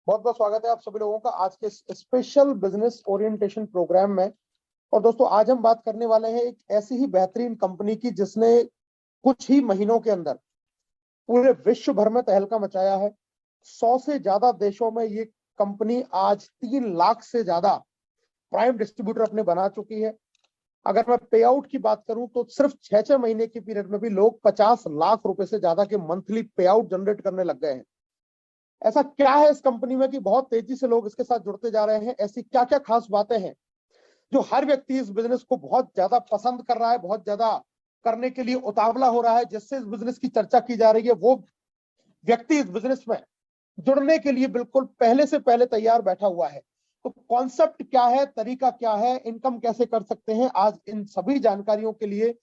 बहुत बहुत स्वागत है आप सभी लोगों का आज के स्पेशल बिजनेस ओरिएंटेशन प्रोग्राम में। और दोस्तों आज हम बात करने वाले हैं एक ऐसी ही बेहतरीन कंपनी की जिसने कुछ ही महीनों के अंदर पूरे विश्व भर में तहलका मचाया है। 100 से ज्यादा देशों में ये कंपनी आज 3 लाख से ज्यादा प्राइम डिस्ट्रीब्यूटर अपने बना चुकी है। अगर मैं पे आउट की बात करूं तो सिर्फ 6 महीने के पीरियड में भी लोग 50 लाख रुपए से ज्यादा के मंथली पे आउट जनरेट करने लग गए हैं। ऐसा क्या है इस कंपनी में कि बहुत तेजी से लोग इसके साथ जुड़ते जा रहे हैं? ऐसी क्या क्या खास बातें हैं जो हर व्यक्ति इस बिजनेस को बहुत ज्यादा पसंद कर रहा है, बहुत ज्यादा करने के लिए उतावला हो रहा है, जिससे इस बिजनेस की चर्चा की जा रही है? वो व्यक्ति इस बिजनेस में जुड़ने के लिए बिल्कुल पहले से पहले तैयार बैठा हुआ है। तो कॉन्सेप्ट क्या है, तरीका क्या है, इनकम कैसे कर सकते हैं, आज इन सभी जानकारियों के लिए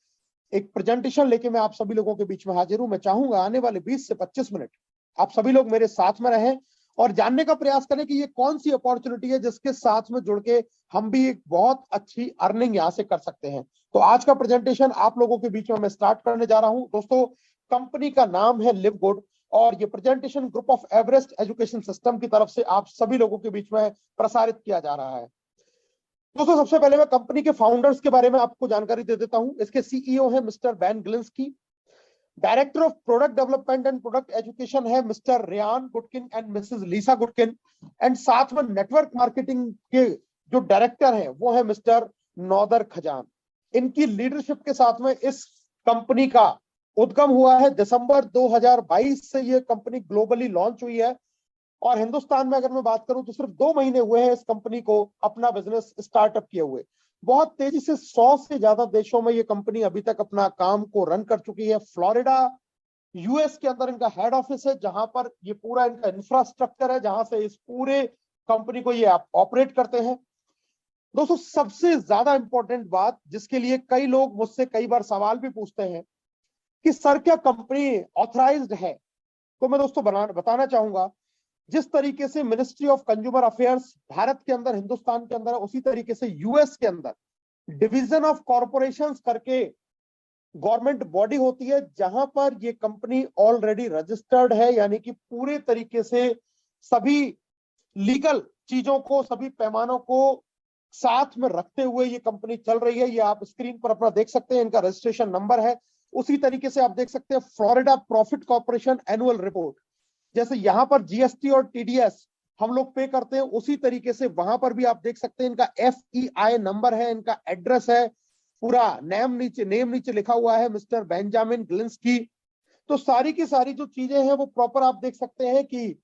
एक प्रेजेंटेशन लेके मैं आप सभी लोगों के बीच में हाजिर हूं। मैं चाहूंगा आने वाले 20 से 25 मिनट आप सभी लोग मेरे साथ में रहें और जानने का प्रयास करें कि ये कौन सी अपॉर्चुनिटी है जिसके साथ में जुड़ के हम भी एक बहुत अच्छी अर्निंग यहां से कर सकते हैं। तो आज का प्रेजेंटेशन आप लोगों के बीच में मैं स्टार्ट करने जा रहा हूं। दोस्तों, कंपनी का नाम है लिव गुड और ये presentation group of Everest education system की तरफ से आप सभी लोगों के बीच में प्रसारित किया जा रहा है। दोस्तों, सबसे पहले मैं कंपनी के फाउंडर्स के बारे में आपको जानकारी दे देता हूं। इसके सीईओ है mister Ben Gilinsky. Director of product development and product education है mister Ryan Goodkin and missus Lisa Goodkin. And साथ में नेटवर्क मार्केटिंग के जो डायरेक्टर हैं वो है मिस्टर नौदर खजान। इनकी लीडरशिप के साथ में इस कंपनी का उद्गम हुआ है। दिसंबर 2022 से ये कंपनी ग्लोबली लॉन्च हुई है और हिंदुस्तान में अगर मैं बात करूं तो सिर्फ 2 महीने हुए हैं इस कंपनी को अपना बिजनेस स्टार्टअप किए हुए। बहुत तेजी से 100 से ज्यादा देशों में ये कंपनी अभी तक अपना काम को रन कर चुकी है। फ्लोरिडा यूएस के अंदर इनका हेड ऑफिस है, जहां पर ये पूरा इनका इंफ्रास्ट्रक्चर है, जहां से इस पूरे कंपनी को ये ऑपरेट करते हैं। दोस्तों, सबसे ज्यादा इंपॉर्टेंट बात जिसके लिए कई लोग मुझसे कई बार सवाल भी पूछते हैं कि सर क्या कंपनी ऑथराइज्ड है, तो मैं दोस्तों बताना चाहूंगा जिस तरीके से ministry of consumer affairs Bharat के अंदर, हिंदुस्तान के अंदर, उसी तरीके से यूएस के अंदर डिवीजन ऑफ कॉरपोरेशंस करके गवर्नमेंट बॉडी होती है, जहां पर ये कंपनी ऑलरेडी रजिस्टर्ड है। यानी कि पूरे तरीके से सभी लीगल चीजों को, सभी पैमानों को साथ में रखते हुए ये कंपनी चल रही है। ये आप स्क्रीन पर अपना देख सकते हैं, इनका रजिस्ट्रेशन नंबर है। उसी तरीके से आप देख सकते हैं Florida profit corporation annual report, जैसे यहां पर जीएसटी और टीडीएस हम लोग पे करते हैं, उसी तरीके से वहां पर भी आप देख सकते हैं इनका एफईआई नंबर है, इनका एड्रेस है, पूरा नेम नीचे लिखा हुआ है मिस्टर बेंजामिन गिलिंस्की। तो सारी की सारी जो चीजें हैं वो प्रॉपर आप देख सकते हैं कि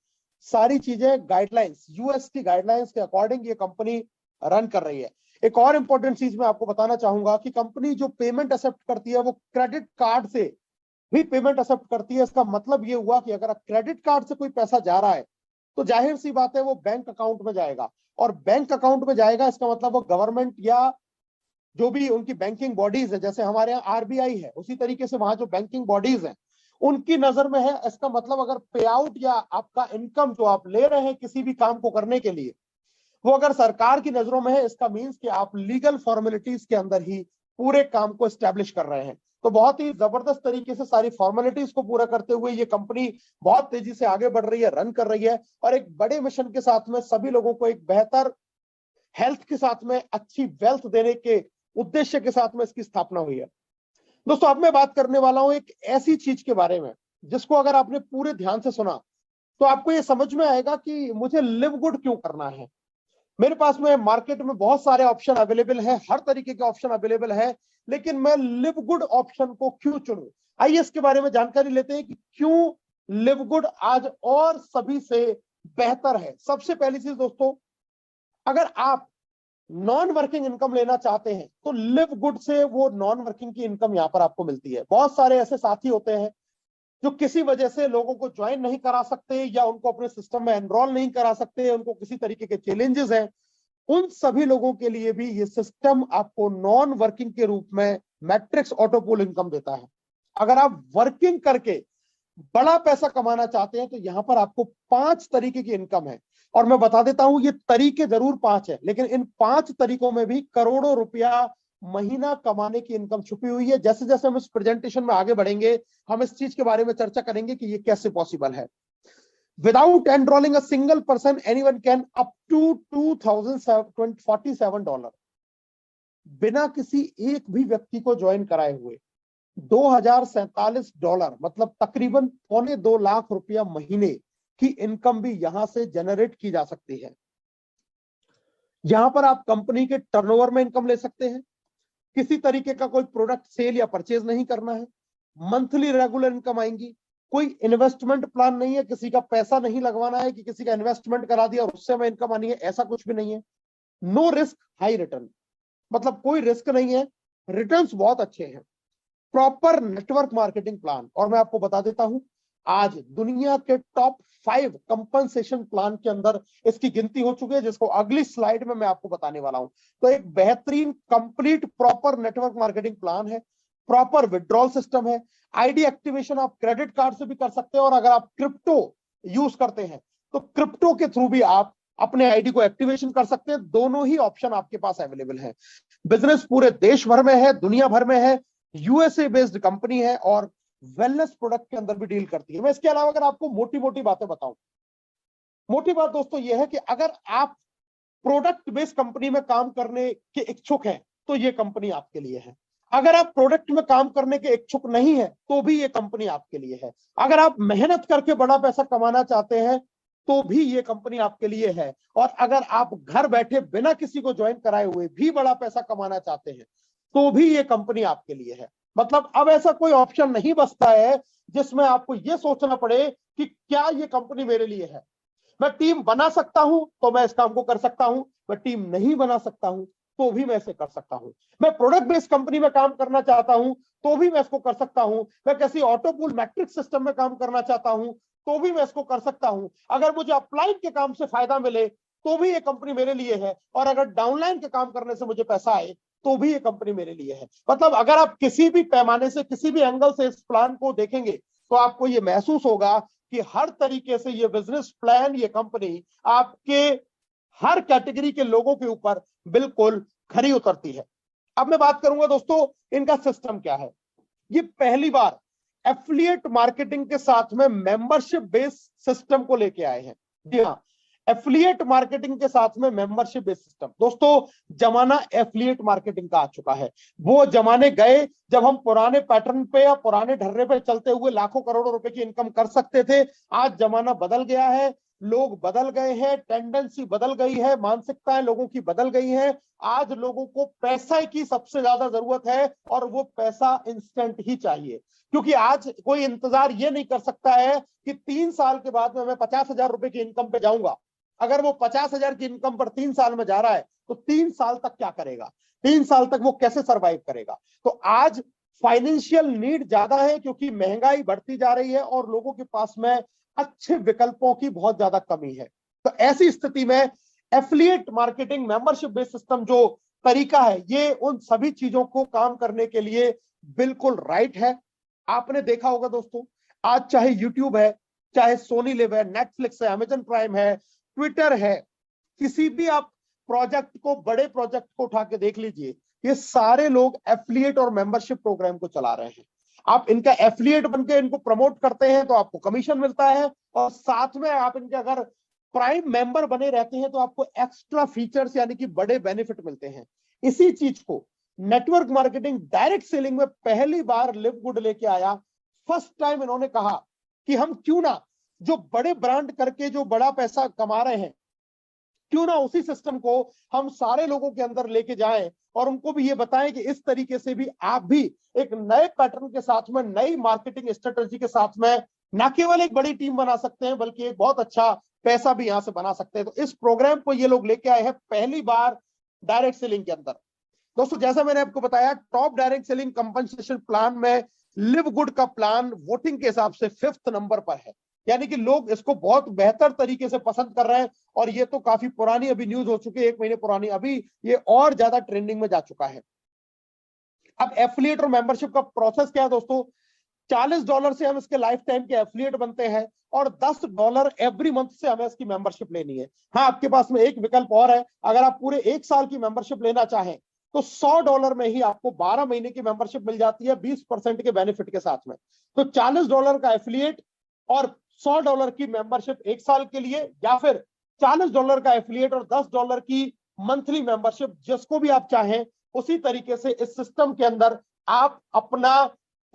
सारी चीजें गाइडलाइंस, यूएस की गाइडलाइंस के अकॉर्डिंग ये कंपनी रन कर रही है। एक और इंपॉर्टेंट चीज मैं आपको बताना चाहूंगा कि कंपनी जो पेमेंट एक्सेप्ट करती है वो क्रेडिट कार्ड से भी पेमेंट एक्सेप्ट करती है। इसका मतलब ये हुआ कि अगर क्रेडिट कार्ड से कोई पैसा जा रहा है तो जाहिर सी बात है वो बैंक अकाउंट में जाएगा, और बैंक अकाउंट में जाएगा इसका मतलब वो गवर्नमेंट या जो भी उनकी बैंकिंग बॉडीज है, जैसे हमारे यहाँ आरबीआई है, उसी तरीके से वहां जो बैंकिंग बॉडीज हैं उनकी नजर में है। इसका मतलब अगर पे आउट या आपका इनकम जो आप ले रहे हैं किसी भी काम को करने के लिए, वो अगर सरकार की नजरों में है, इसका मीन्स कि आप लीगल फॉर्मेलिटीज के अंदर ही पूरे काम को एस्टेब्लिश कर रहे हैं। तो बहुत ही जबरदस्त तरीके से सारी फॉर्मेलिटीज को पूरा करते हुए ये कंपनी बहुत तेजी से आगे बढ़ रही है, रन कर रही है, और एक बड़े मिशन के साथ में सभी लोगों को एक बेहतर हेल्थ के साथ में अच्छी वेल्थ देने के उद्देश्य के साथ में इसकी स्थापना हुई है। दोस्तों, अब मैं बात करने वाला हूं एक ऐसी चीज के बारे में जिसको अगर आपने पूरे ध्यान से सुना तो आपको ये समझ में आएगा कि मुझे लिव गुड क्यों करना है। मेरे पास में मार्केट में बहुत सारे ऑप्शन अवेलेबल है, हर तरीके के ऑप्शन अवेलेबल है, लेकिन मैं लिव गुड ऑप्शन को क्यों चुनूं? आइए इसके बारे में जानकारी लेते हैं कि क्यों लिव गुड आज और सभी से बेहतर है। सबसे पहली चीज दोस्तों, अगर आप नॉन वर्किंग इनकम लेना चाहते हैं तो लिव गुड से वो नॉन वर्किंग की इनकम यहां पर आपको मिलती है। बहुत सारे ऐसे साथी होते हैं जो किसी वजह से लोगों को ज्वाइन नहीं करा सकते या उनको अपने सिस्टम में एनरोल नहीं करा सकते, उनको किसी तरीके के चैलेंजेस हैं। उन सभी लोगों के लिए भी ये सिस्टम आपको नॉन वर्किंग के रूप में मैट्रिक्स ऑटोपूल इनकम देता है। अगर आप वर्किंग करके बड़ा पैसा कमाना चाहते हैं तो यहां पर आपको 5 तरीके की इनकम है, और मैं बता देता हूं ये तरीके जरूर 5 है, लेकिन इन 5 तरीकों में भी करोड़ों रुपया महीना कमाने की इनकम छुपी हुई है। जैसे जैसे हम इस प्रेजेंटेशन में आगे बढ़ेंगे हम इस चीज के बारे में चर्चा करेंगे कि ये कैसे पॉसिबल है। Without enrolling a single person, anyone can up to $2,047 बिना किसी एक भी व्यक्ति को ज्वाइन कराए हुए $2,047 मतलब तकरीबन ₹2.25 लाख महीने की इनकम भी यहां से जनरेट की जा सकती है। यहां पर आप कंपनी के टर्नओवर में इनकम ले सकते हैं, किसी तरीके का कोई प्रोडक्ट सेल या परचेज नहीं करना है, मंथली रेगुलर इनकम आएंगी, कोई इन्वेस्टमेंट प्लान नहीं है, किसी का पैसा नहीं लगवाना है कि किसी का इन्वेस्टमेंट करा दिया और उससे हमें इनकम आनी है, ऐसा कुछ भी नहीं है। नो रिस्क हाई रिटर्न, मतलब कोई रिस्क नहीं है, रिटर्न्स बहुत अच्छे हैं। प्रॉपर नेटवर्क मार्केटिंग प्लान, और मैं आपको बता देता हूं आज दुनिया के टॉप 5 कंपनसेशन प्लान के अंदर इसकी गिनती हो चुकी है, जिसको अगली स्लाइड में मैं आपको बताने वाला हूं। तो एक बेहतरीन complete proper network marketing plan है, प्रॉपर विड्रॉल सिस्टम है, आईडी एक्टिवेशन आप क्रेडिट कार्ड से भी कर सकते हैं, और अगर आप क्रिप्टो यूज करते हैं तो क्रिप्टो के थ्रू भी आप अपने आईडी को एक्टिवेशन कर सकते हैं। दोनों ही ऑप्शन आपके पास अवेलेबल है। बिजनेस पूरे देश भर में है, दुनिया भर में है, यूएसए बेस्ड कंपनी है और वेलनेस प्रोडक्ट के अंदर भी डील करती है। मैं इसके अलावा अगर आपको मोटी मोटी बातें बताऊं, मोटी बात दोस्तों यह है कि अगर आप प्रोडक्ट बेस्ड कंपनी में काम करने के इच्छुक हैं तो ये कंपनी आपके लिए है। अगर आप प्रोडक्ट में काम करने के इच्छुक नहीं है तो भी ये कंपनी आपके लिए है। अगर आप मेहनत करके बड़ा पैसा कमाना चाहते हैं तो भी ये कंपनी आपके लिए है। और अगर आप घर बैठे बिना किसी को ज्वाइन कराए हुए भी बड़ा पैसा कमाना चाहते हैं तो भी ये कंपनी आपके लिए है। मतलब अब ऐसा कोई ऑप्शन नहीं बचता है जिसमें आपको ये सोचना पड़े कि क्या ये कंपनी मेरे लिए है। मैं टीम बना सकता हूं तो मैं इस काम को कर सकता हूं, मैं टीम नहीं बना सकता हूं तो भी मैं इसे कर सकता हूं। मैं प्रोडक्ट बेस्ड कंपनी में काम करना चाहता हूं तो भी मैं इसको कर सकता हूं। मैं किसी ऑटोपूल मैट्रिक सिस्टम में काम करना चाहता हूं तो भी मैं इसको कर सकता हूं। अगर मुझे अपलाइन के काम से फायदा मिले तो भी ये कंपनी मेरे लिए है, और अगर डाउनलाइन के काम करने से मुझे पैसा आए तो भी ये कंपनी मेरे लिए है। मतलब अगर आप किसी भी पैमाने से, किसी भी एंगल से इस प्लान को देखेंगे तो आपको ये महसूस होगा कि हर तरीके से ये बिजनेस प्लान, ये कंपनी आपके हर कैटेगरी के लोगों के ऊपर बिल्कुल खरी उतरती है। अब मैं बात करूंगा दोस्तों इनका सिस्टम क्या है। ये पहली बार एफिलिएट मार्केटिंग के साथ में मेंबरशिप बेस्ड सिस्टम को लेके आए हैं। जी हाँ, एफिलिएट मार्केटिंग के साथ में मेंबरशिप बेस्ड सिस्टम। दोस्तों जमाना एफिलिएट मार्केटिंग का आ चुका है। वो जमाने गए जब हम पुराने पैटर्न पे या पुराने ढर्रे पे चलते हुए लाखों करोड़ों रुपए की इनकम कर सकते थे। आज जमाना बदल गया है, लोग बदल गए हैं, टेंडेंसी बदल गई है, मानसिकताएं लोगों की बदल गई हैं। आज लोगों को पैसे की सबसे ज्यादा जरूरत है और वो पैसा इंस्टेंट ही चाहिए, क्योंकि आज कोई इंतजार ये नहीं कर सकता है कि 3 साल के बाद में मैं 50,000 रुपए की इनकम पे जाऊंगा। अगर वो 50,000 की इनकम पर 3 साल में जा रहा है तो 3 साल तक क्या करेगा, 3 साल तक वो कैसे सरवाइव करेगा। तो आज फाइनेंशियल नीड ज्यादा है क्योंकि महंगाई बढ़ती जा रही है और लोगों के पास में अच्छे विकल्पों की बहुत ज्यादा कमी है। तो ऐसी स्थिति में affiliate marketing membership based system जो तरीका है, ये उन सभी चीजों को काम करने के लिए बिल्कुल राइट है। आपने देखा होगा दोस्तों, आज चाहे यूट्यूब है, चाहे सोनी लिव है, नेटफ्लिक्स है, अमेजन प्राइम है, ट्विटर है, किसी भी आप प्रोजेक्ट को, बड़े प्रोजेक्ट को उठा के देख लीजिए, ये सारे लोग एफिलिएट और मेंबरशिप प्रोग्राम को चला रहे हैं। आप इनका एफिलिएट बनके इनको प्रमोट करते हैं तो आपको कमीशन मिलता है, और साथ में आप इनके अगर प्राइम मेंबर बने रहते हैं तो आपको एक्स्ट्रा फीचर्स यानी कि बड़े बेनिफिट मिलते हैं। इसी चीज को नेटवर्क मार्केटिंग डायरेक्ट सेलिंग में पहली बार लिव गुड लेके आया। फर्स्ट टाइम इन्होंने कहा कि हम क्यों ना जो बड़े ब्रांड करके जो बड़ा पैसा कमा रहे हैं, क्यों ना उसी सिस्टम को हम सारे लोगों के अंदर लेके जाएं और उनको भी ये बताएं कि इस तरीके से भी आप भी एक नए पैटर्न के साथ में, नई मार्केटिंग स्ट्रेटेजी के साथ में न केवल एक बड़ी टीम बना सकते हैं बल्कि एक बहुत अच्छा पैसा भी यहां से बना सकते हैं। तो इस प्रोग्राम को ये लोग लेके आए हैं पहली बार डायरेक्ट सेलिंग के अंदर। दोस्तों जैसा मैंने आपको बताया, top direct selling compensation plan में लिव गुड का प्लान वोटिंग के हिसाब से 5th नंबर पर है, यानी कि लोग इसको बहुत बेहतर तरीके से पसंद कर रहे हैं। और ये तो काफी पुरानी अभी न्यूज हो चुकी है, 1 महीने पुरानी, अभी ये और ज्यादा ट्रेंडिंग में जा चुका है। अब एफिलिएट और मेंबरशिप का प्रोसेस क्या है दोस्तों, $40 से हम इसके लाइफ टाइम के एफिलिएट बनते हैं और $10 एवरी मंथ से हमें इसकी मेंबरशिप लेनी है। हाँ, आपके पास में एक विकल्प और है, अगर आप पूरे 1 साल की मेंबरशिप लेना चाहें तो $100 में ही आपको 12 महीने की मेंबरशिप मिल जाती है 20% के बेनिफिट के साथ में। तो $40 का एफिलिएट और $100 की मेंबरशिप 1 साल के लिए, या फिर $40 का एफिलिएट और $10 की मंथली मेंबरशिप, जिसको भी आप चाहें उसी तरीके से इस सिस्टम के अंदर आप अपना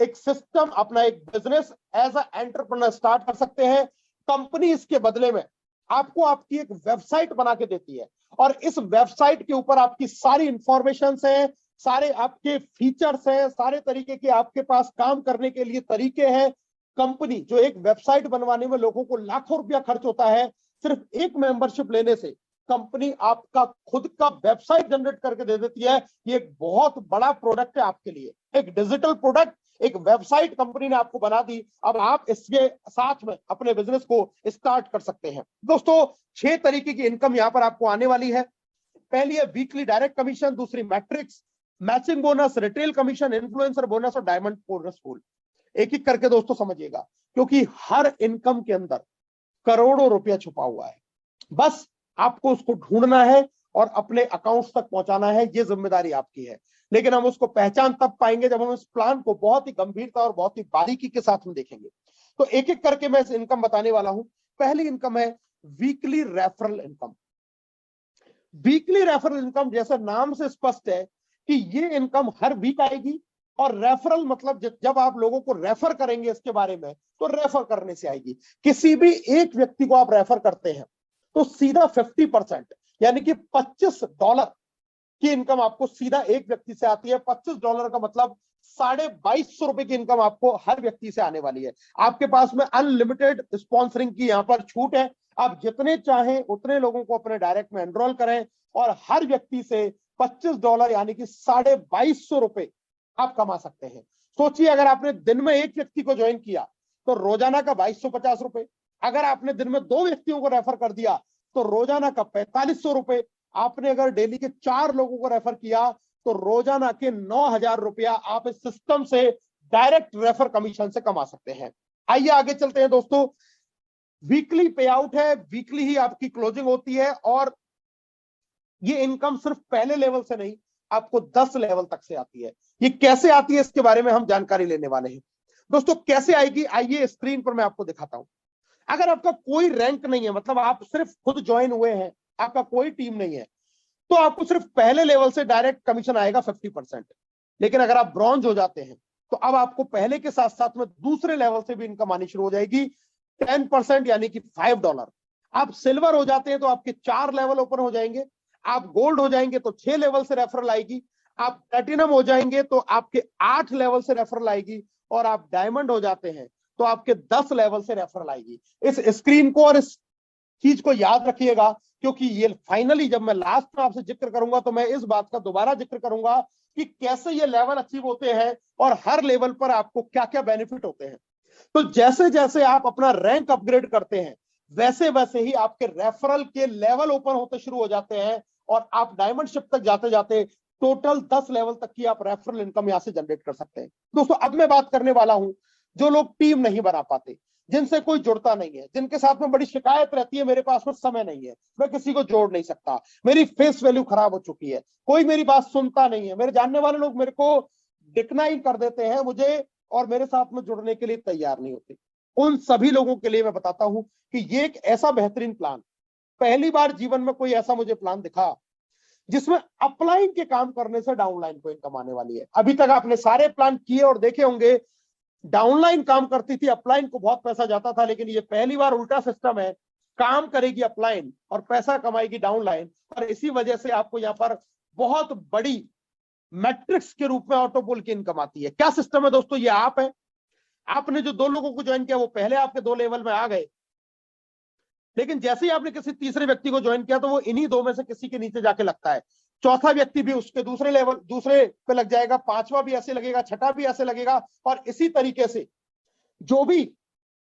एक सिस्टम, अपना एक business as a entrepreneur start कर सकते हैं। कंपनी इसके बदले में आपको आपकी एक वेबसाइट बना के देती है, और इस वेबसाइट के ऊपर आपकी सारी इंफॉर्मेशन है, सारे आपके फीचर्स हैं, सारे तरीके के आपके पास काम करने के लिए तरीके हैं। कंपनी जो एक वेबसाइट बनवाने में लोगों को लाखों रुपया खर्च होता है, सिर्फ एक मेंबरशिप लेने से कंपनी आपका खुद का वेबसाइट जनरेट करके दे देती है। ये एक बहुत बड़ा प्रोडक्ट है आपके लिए, एक डिजिटल प्रोडक्ट, एक वेबसाइट कंपनी ने आपको बना दी। अब आप इसके साथ में अपने बिजनेस को स्टार्ट कर सकते हैं। दोस्तों 6 तरीके की इनकम यहां पर आपको आने वाली है। पहली है वीकली डायरेक्ट कमीशन, दूसरी matrix, matching bonus, retail commission, influencer bonus और डायमंड बोनस पूल। एक एक करके दोस्तों समझिएगा, क्योंकि हर इनकम के अंदर करोड़ों रुपया छुपा हुआ है। बस आपको उसको ढूंढना है और अपने अकाउंट्स तक पहुंचाना है, ये जिम्मेदारी आपकी है। लेकिन हम उसको पहचान तब पाएंगे जब हम इस प्लान को बहुत ही गंभीरता और बहुत ही बारीकी के साथ हम देखेंगे। तो एक एक करके मैं इस इनकम बताने वाला हूं। पहली इनकम है weekly referral income. Weekly referral income जैसे नाम से स्पष्ट है कि ये इनकम हर वीक आएगी, और रेफरल मतलब जब आप लोगों को रेफर करेंगे इसके बारे में, तो रेफर करने से आएगी। किसी भी एक व्यक्ति को आप रेफर करते हैं तो सीधा 50% यानी कि $25 की इनकम आपको सीधा एक व्यक्ति से आती है। $25 का मतलब ₹2250 की इनकम आपको हर व्यक्ति से आने वाली है। आपके पास में अनलिमिटेड स्पॉन्सरिंग की यहां पर छूट है। आप जितने चाहें उतने लोगों को अपने डायरेक्ट में एनरोल करें, और हर व्यक्ति से $25 यानी कि ₹2250 आप कमा सकते हैं। सोचिए, अगर आपने दिन में एक व्यक्ति को ज्वाइन किया तो रोजाना का ₹2250। अगर आपने दिन में 2 व्यक्तियों को रेफर कर दिया तो रोजाना का ₹4500। आपने अगर डेली के 4 लोगों को रेफर किया तो रोजाना के ₹9000 आप इस सिस्टम से डायरेक्ट रेफर कमीशन से कमा सकते हैं। आइए आगे चलते हैं दोस्तों। वीकली पे आउट है, वीकली ही आपकी क्लोजिंग होती है, और ये इनकम सिर्फ पहले लेवल से नहीं, आपको 10 लेवल तक से आती है। ये कैसे आती है इसके बारे में हम जानकारी लेने वाले हैं। दोस्तों कैसे आएगी, आइए स्क्रीन पर मैं आपको दिखाता हूं। अगर आपका कोई रैंक नहीं है, मतलब आप सिर्फ खुद ज्वाइन हुए हैं, आपका कोई टीम नहीं है, तो आपको सिर्फ पहले लेवल से डायरेक्ट कमीशन आएगा 50%। लेकिन अगर आप ब्रॉन्ज हो जाते हैं तो अब आपको पहले के साथ साथ में दूसरे लेवल से भी इनकम आनी शुरू हो जाएगी, 10% यानी कि $5। आप सिल्वर हो जाते हैं तो आपके 4 लेवल ओपन हो जाएंगे। आप गोल्ड हो जाएंगे तो 6 लेवल से रेफरल आएगी। आप प्लेटिनम हो जाएंगे तो आपके 8 लेवल से रेफरल आएगी, और आप डायमंड हो जाते हैं तो आपके 10 लेवल से रेफरल आएगी। इस स्क्रीन को और इस चीज को याद रखिएगा, क्योंकि ये फाइनली जब मैं लास्ट में आपसे जिक्र करूंगा तो मैं इस बात का दोबारा जिक्र करूंगा कि कैसे ये लेवल अचीव होते हैं और हर लेवल पर आपको क्या क्या बेनिफिट होते हैं। तो जैसे जैसे आप अपना रैंक अपग्रेड करते हैं, वैसे वैसे ही आपके रेफरल के लेवल ओपन होते शुरू हो जाते हैं, और आप डायमंडशिप तक जाते जाते टोटल 10 लेवल तक की आप रेफरल इनकम यहां से जनरेट कर सकते हैं। दोस्तों अब मैं बात करने वाला हूं जो लोग टीम नहीं बना पाते, जिनसे कोई जुड़ता नहीं है, जिनके साथ में बड़ी शिकायत रहती है, मेरे पास में समय नहीं है, मैं किसी को जोड़ नहीं सकता, मेरी फेस वैल्यू खराब हो चुकी है, कोई मेरी बात सुनता नहीं है, मेरे जानने वाले लोग मेरे को डिक्लाइन कर देते हैं मुझे, और मेरे साथ में जुड़ने के लिए तैयार नहीं होते। उन सभी लोगों के लिए मैं बताता हूं कि ये एक ऐसा बेहतरीन प्लान, पहली बार जीवन में कोई ऐसा मुझे प्लान दिखा जिसमें अपलाइन के काम करने से डाउनलाइन को इनकम आने वाली है। अभी तक आपने सारे प्लान किए और देखे होंगे, डाउनलाइन काम करती थी, अपलाइन को बहुत पैसा जाता था, लेकिन ये पहली बार उल्टा सिस्टम है, काम करेगी अपलाइन और पैसा कमाएगी डाउनलाइन। और इसी वजह से आपको यहाँ पर बहुत बड़ी मैट्रिक्स के रूप में ऑटोपुल की इनकम आती है। क्या सिस्टम है दोस्तों, ये आप है, आपने जो 2 लोगों को ज्वाइन किया वो पहले आपके 2 लेवल में आ गए, लेकिन जैसे ही आपने किसी तीसरे व्यक्ति को ज्वाइन किया तो वो इन्हीं 2 में से किसी के नीचे जाके लगता है। चौथा व्यक्ति भी उसके दूसरे पे लग जाएगा, 5वां भी ऐसे लगेगा, 6ठा भी ऐसे लगेगा, और इसी तरीके से जो भी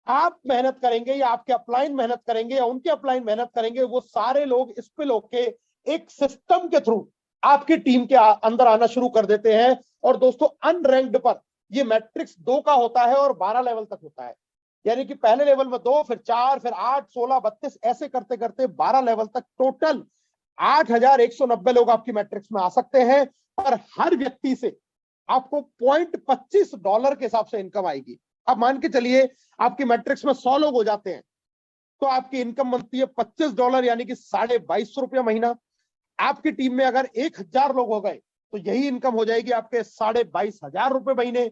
आप मेहनत करेंगे या आपके अपलाइन मेहनत करेंगे या उनके अपलाइन मेहनत करेंगे, वो सारे लोग इस पे लोग के एक सिस्टम के थ्रू आपकी टीम के अंदर आना शुरू कर देते हैं। और दोस्तों अनरैंक्ड पर ये मैट्रिक्स 2 का होता है और 12 लेवल तक होता है, यानी कि पहले लेवल में 2, फिर 4, फिर 8, 16, 32 ऐसे करते करते 12 लेवल तक टोटल 8190 लोग आपकी मैट्रिक्स में आ सकते हैं, और हर व्यक्ति से आपको $0.25 के हिसाब से इनकम आएगी। अब मान के चलिए आपकी मैट्रिक्स में 100 लोग हो जाते हैं, तो आपकी इनकम बनती है $25 यानी कि ₹2250 महीना। आपकी टीम में अगर 1000 लोग हो गए तो यही इनकम हो जाएगी आपके ₹22,500 महीने।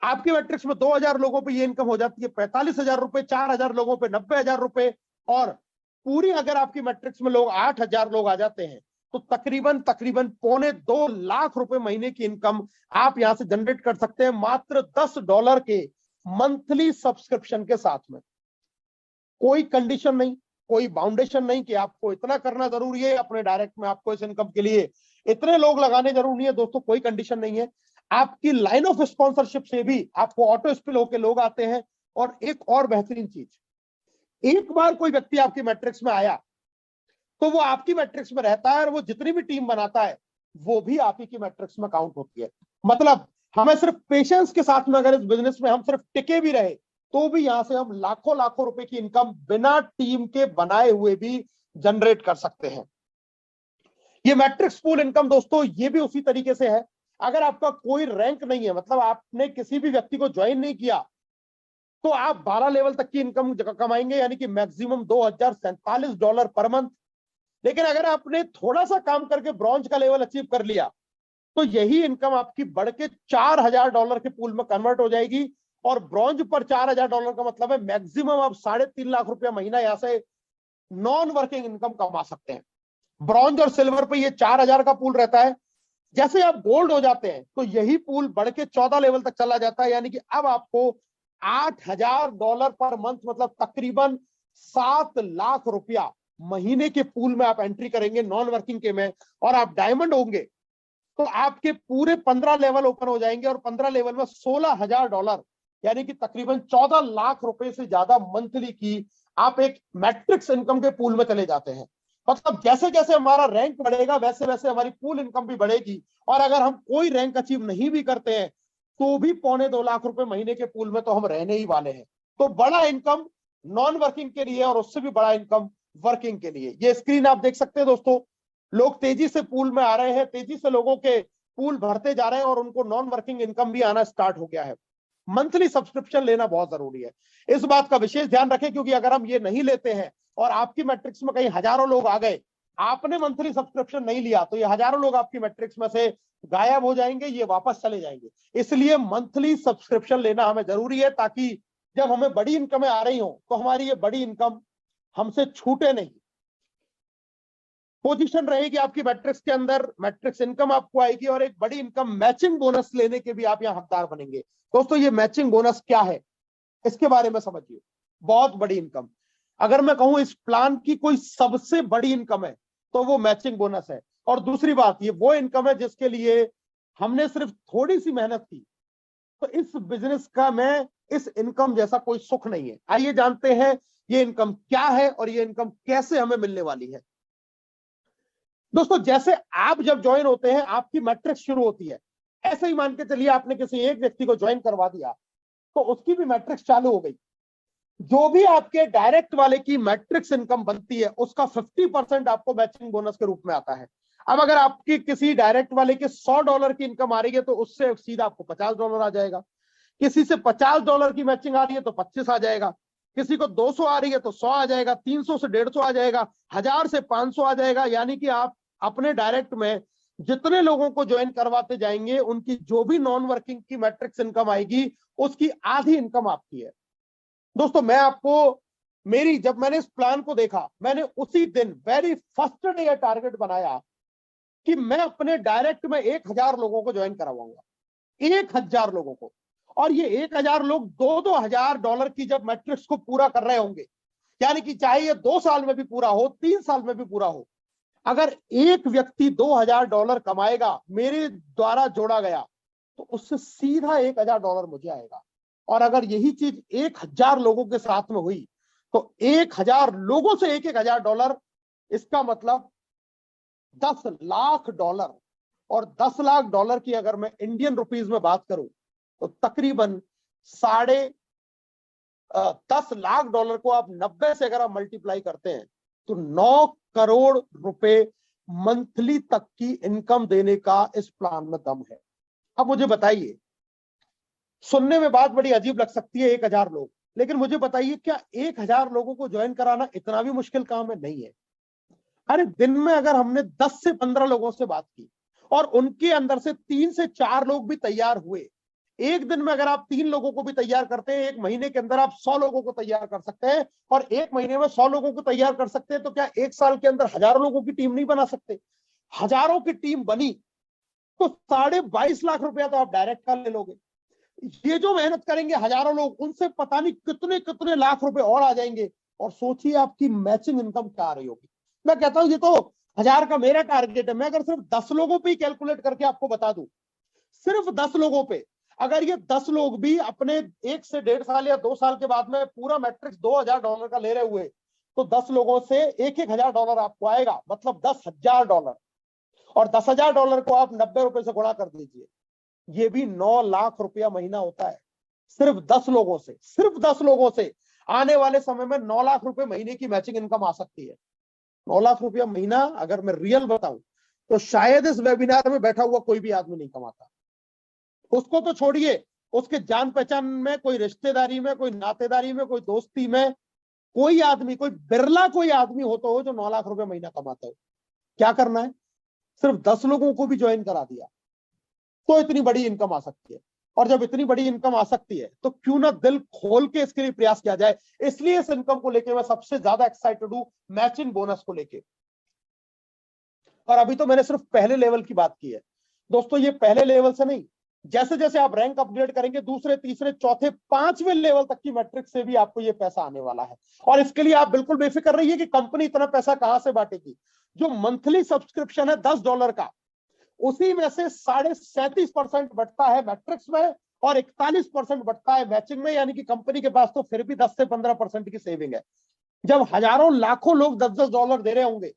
आपके मैट्रिक्स में 2000 लोगों पे ये इनकम हो जाती है ₹45,000, 4000 लोगों पे ₹90,000, और पूरी अगर आपकी मैट्रिक्स में लोग 8000 लोग आ जाते हैं तो तकरीबन तकरीबन ₹2.25 लाख महीने की इनकम आप यहां से जनरेट कर सकते हैं मात्र $10 के मंथली सब्सक्रिप्शन के साथ में। कोई कंडीशन नहीं, कोई बाउंडेशन नहीं कि आपको इतना करना जरूरी है, अपने डायरेक्ट में आपको इस इनकम के लिए इतने लोग लगाने जरूरी है। दोस्तों कोई कंडीशन नहीं है। आपकी लाइन ऑफ स्पॉन्सरशिप से भी आपको ऑटो स्पिल होकर लोग आते हैं। और एक और बेहतरीन चीज, एक बार कोई व्यक्ति आपकी मैट्रिक्स में आया तो वो आपकी मैट्रिक्स में रहता है, और वो जितनी भी टीम बनाता है वो भी आप ही की मैट्रिक्स में काउंट होती है। मतलब हमें सिर्फ पेशेंस के साथ में अगर इस बिजनेस में हम सिर्फ टिके भी रहे तो भी यहां से हम लाखों लाखों रुपए की इनकम बिना टीम के बनाए हुए भी जनरेट कर सकते हैं। ये मैट्रिक्स पूल इनकम दोस्तों ये भी उसी तरीके से है। अगर आपका कोई रैंक नहीं है, मतलब आपने किसी भी व्यक्ति को ज्वाइन नहीं किया, तो आप 12 लेवल तक की इनकम कमाएंगे, यानी कि मैक्सिमम $2047 पर मंथ। लेकिन अगर आपने थोड़ा सा काम करके ब्रॉन्ज का लेवल अचीव कर लिया तो यही इनकम आपकी बढ़ के $4000 के पूल में कन्वर्ट हो जाएगी। और ब्रॉन्ज पर $4000 का मतलब है मैक्सिमम आप ₹3.5 लाख महीना यहां से नॉन वर्किंग इनकम कमा सकते हैं। ब्रॉन्ज और सिल्वर पे ये 4000 का पूल रहता है। जैसे आप गोल्ड हो जाते हैं तो यही पूल बढ़ के 14 लेवल तक चला जाता है, यानी कि अब आपको $8000 पर मंथ, मतलब तकरीबन ₹7 लाख महीने के पूल में आप एंट्री करेंगे नॉन वर्किंग के में। और आप डायमंड होंगे तो आपके पूरे 15 लेवल ओपन हो जाएंगे, और 15 लेवल में $16000 यानी कि तकरीबन 14 लाख रुपए से ज्यादा मंथली की आप एक मैट्रिक्स इनकम के पूल में चले जाते हैं। मतलब जैसे जैसे हमारा रैंक बढ़ेगा वैसे वैसे हमारी पूल इनकम भी बढ़ेगी। और अगर हम कोई रैंक अचीव नहीं भी करते हैं तो भी ₹2.25 लाख महीने के पूल में तो हम रहने ही वाले हैं। तो बड़ा इनकम नॉन वर्किंग के लिए और उससे भी बड़ा इनकम वर्किंग के लिए। ये स्क्रीन आप देख सकते हैं दोस्तों, लोग तेजी से पूल में आ रहे हैं, तेजी से लोगों के पूल भरते जा रहे हैं और उनको नॉन वर्किंग इनकम भी आना स्टार्ट हो गया है। मंथली सब्सक्रिप्शन लेना बहुत जरूरी है, इस बात का विशेष ध्यान रखें, क्योंकि अगर हम ये नहीं लेते हैं और आपकी मैट्रिक्स में कहीं हजारों लोग आ गए, आपने मंथली सब्सक्रिप्शन नहीं लिया, तो ये हजारों लोग आपकी मैट्रिक्स में से गायब हो जाएंगे, ये वापस चले जाएंगे। इसलिए मंथली सब्सक्रिप्शन लेना हमें जरूरी है, ताकि जब हमें बड़ी इनकमें आ रही हो तो हमारी ये बड़ी इनकम हमसे छूटे नहीं। पोजीशन रहेगी आपकी मैट्रिक्स के अंदर, मैट्रिक्स इनकम आपको आएगी, और एक बड़ी इनकम मैचिंग बोनस लेने के भी आप यहां हकदार बनेंगे। दोस्तों ये मैचिंग बोनस क्या है, इसके बारे में समझिए। बहुत बड़ी इनकम, अगर मैं कहूं इस प्लान की कोई सबसे बड़ी इनकम है तो वो मैचिंग बोनस है। और दूसरी बात, ये वो इनकम है जिसके लिए हमने सिर्फ थोड़ी सी मेहनत की। तो इस बिजनेस का में इस इनकम जैसा कोई सुख नहीं है। आइए जानते हैं ये इनकम क्या है और ये इनकम कैसे हमें मिलने वाली है। दोस्तों जैसे आप जब ज्वाइन होते हैं आपकी मैट्रिक्स शुरू होती है, ऐसे ही मान के चलिए आपने किसी एक व्यक्ति को ज्वाइन करवा दिया तो उसकी भी मैट्रिक्स चालू हो गई। जो भी आपके डायरेक्ट वाले की मैट्रिक्स इनकम बनती है उसका 50% आपको मैचिंग बोनस के रूप में आता है। अब अगर आपकी किसी डायरेक्ट वाले के $100 की इनकम आ रही है तो उससे सीधा आपको $50 आ जाएगा। किसी से $50 की मैचिंग आ रही है तो 25 आ जाएगा। किसी को 200 आ रही है तो 100 आ जाएगा, 300 से 150 आ जाएगा, 1000 से 500 आ जाएगा। यानी कि आप अपने डायरेक्ट में जितने लोगों को ज्वाइन करवाते जाएंगे उनकी जो भी नॉन वर्किंग की मैट्रिक्स इनकम आएगी उसकी आधी इनकम आपकी है। दोस्तों मैं आपको जब मैंने इस प्लान को देखा, मैंने उसी दिन वेरी फर्स्ट डे टारगेट बनाया कि मैं अपने डायरेक्ट में 1000 लोगों को ज्वाइन करवाऊंगा, 1000 लोगों को। और ये 1000 लोग $2,000 की जब मैट्रिक्स को पूरा कर रहे होंगे, यानी कि चाहे ये 2 साल में भी पूरा हो, 3 साल में भी पूरा हो, अगर एक व्यक्ति $2000 कमाएगा मेरे द्वारा जोड़ा गया तो उससे सीधा $1000 मुझे आएगा। और अगर यही चीज 1000 लोगों के साथ में हुई तो 1000 लोगों से $1000, इसका मतलब $10 लाख। और $10 लाख की अगर मैं इंडियन रुपीज में बात करूं तो तकरीबन $10 लाख को आप 90 से अगर आप मल्टीप्लाई करते हैं तो 9 करोड़ रुपए मंथली तक की इनकम देने का इस प्लान में दम है। अब मुझे बताइए सुनने में बात बड़ी अजीब लग सकती है 1000 लोग, लेकिन मुझे बताइए क्या 1000 लोगों को ज्वाइन कराना इतना भी मुश्किल काम है? नहीं है। अरे दिन में अगर हमने 10 से 15 लोगों से बात की और उनके अंदर से 3 से 4 लोग भी तैयार हुए, एक दिन में अगर आप 3 लोगों को भी तैयार करते हैं, एक महीने के अंदर आप 100 लोगों को तैयार कर सकते हैं, और एक महीने में 100 लोगों को तैयार कर सकते हैं, तो क्या एक साल के अंदर हजारों लोगों की टीम नहीं बना सकते? हजारों की टीम बनी तो 22.5 लाख रुपया तो आप डायरेक्ट का ले लोगे। ये जो मेहनत करेंगे हजारों लोग, उनसे पता नहीं कितने कितने लाख रुपए और आ जाएंगे। और सोचिए आपकी मैचिंग इनकम क्या आ रही होगी। मैं कहता हूं ये तो 1000 का मेरा टारगेट है। मैं अगर सिर्फ 10 लोगों पे ही कैलकुलेट करके आपको बता दूं, सिर्फ 10 लोगों पे, अगर ये 10 लोग भी अपने 1 से 1.5 साल या 2 साल के बाद में पूरा मैट्रिक्स $2000 का ले रहे हुए, तो 10 लोगों से $1000 आपको आएगा, मतलब $10,000। और $10,000 को आप 90 रुपए से गुणा कर दीजिए, ये भी 9 लाख रुपया महीना होता है। सिर्फ 10 लोगों से, सिर्फ 10 लोगों से आने वाले समय में 9 लाख रुपए महीने की मैचिंग इनकम आ सकती है। 9 लाख रुपया महीना अगर मैं रियल बताऊं तो शायद इस वेबिनार में बैठा हुआ कोई भी आदमी नहीं कमाता। उसको तो छोड़िए, उसके जान पहचान में, कोई रिश्तेदारी में, कोई नातेदारी में, कोई दोस्ती में कोई आदमी, कोई बिरला कोई आदमी हो तो हो जो 9 लाख रुपए महीना कमाता हो। क्या करना है? सिर्फ 10 लोगों को भी ज्वाइन करा दिया तो इतनी बड़ी इनकम आ सकती है। और जब इतनी बड़ी इनकम आ सकती है तो क्यों ना दिल खोल के इसके लिए प्रयास किया जाए। इसलिए इस इनकम को लेकर मैं सबसे ज्यादा एक्साइटेड हूं, मैचिंग बोनस को लेके। और अभी तो मैंने सिर्फ पहले लेवल की बात की है दोस्तों, ये पहले लेवल से नहीं, जैसे जैसे आप रैंक अपग्रेड करेंगे, दूसरे, तीसरे, चौथे, 5वें लेवल तक की मैट्रिक से भी आपको ये पैसा आने वाला है। और इसके लिए आप बिल्कुल बेफिक्र रहिए कि कंपनी इतना पैसा कहां से बांटेगी। जो मंथली सब्सक्रिप्शन है $10 का, उसी में से 37.5% बढ़ता है मैट्रिक्स में और 41% बढ़ता है मैचिंग में। यानी कि कंपनी के पास तो फिर भी 10 से 15% की सेविंग है। जब हजारों लाखों लोग $10 दे रहे होंगे